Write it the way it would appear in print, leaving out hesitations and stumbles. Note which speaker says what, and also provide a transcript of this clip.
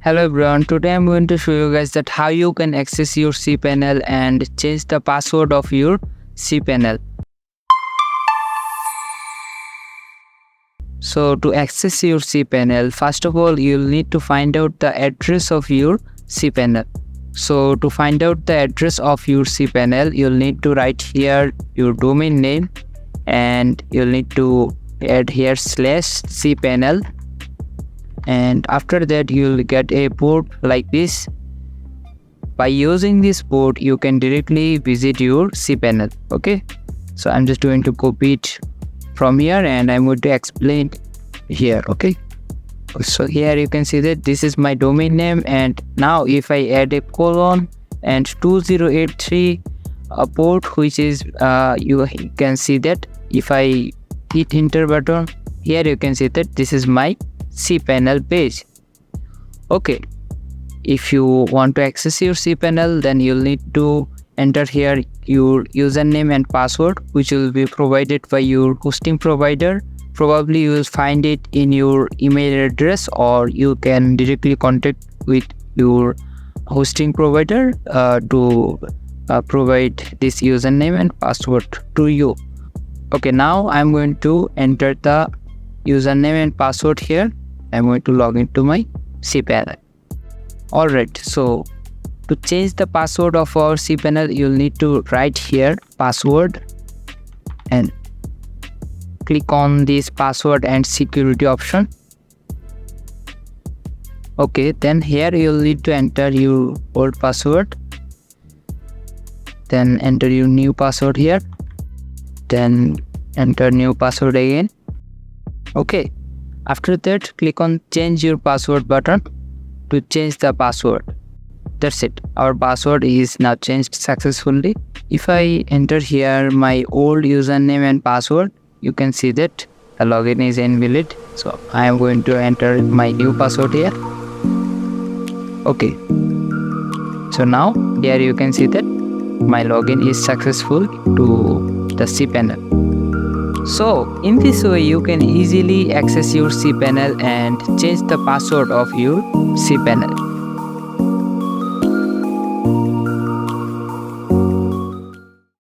Speaker 1: Hello everyone, today I'm going to show you guys that how you can access your cPanel and change the password of your cPanel. So to access your cPanel, first of all you'll need to find out the address of your cPanel. So to find out the address of your cPanel, you'll need to write here your domain name and you'll need to add here /cPanel. And after that you'll get a port like this. By using this port you can directly visit your cPanel. Okay, so I'm just going to copy it from here and I'm going to explain here. Okay, so here you can see that this is my domain name, and now if I add a colon and 2083 a port, which is you can see that if I hit enter button, here you can see that this is my cPanel page. Okay, if you want to access your cPanel, then you'll need to enter here your username and password, which will be provided by your hosting provider. Probably you will find it in your email address, or you can directly contact with your hosting provider to provide this username and password to you. Okay, now I'm going to enter the username and password here. I'm going to log into my cPanel. Alright, so to change the password of our cPanel, you'll need to write here password and click on this password and security option. Okay, then here you'll need to enter your old password, then enter your new password here, then enter new password again. Okay, after that click on change your password button to change the password. That's it, our password is now changed successfully. If I enter here my old username and password, you can see that the login is invalid. So I am going to enter my new password here. Okay, so now here you can see that my login is successful to the cPanel. So in this way you can easily access your cPanel and change the password of your cPanel.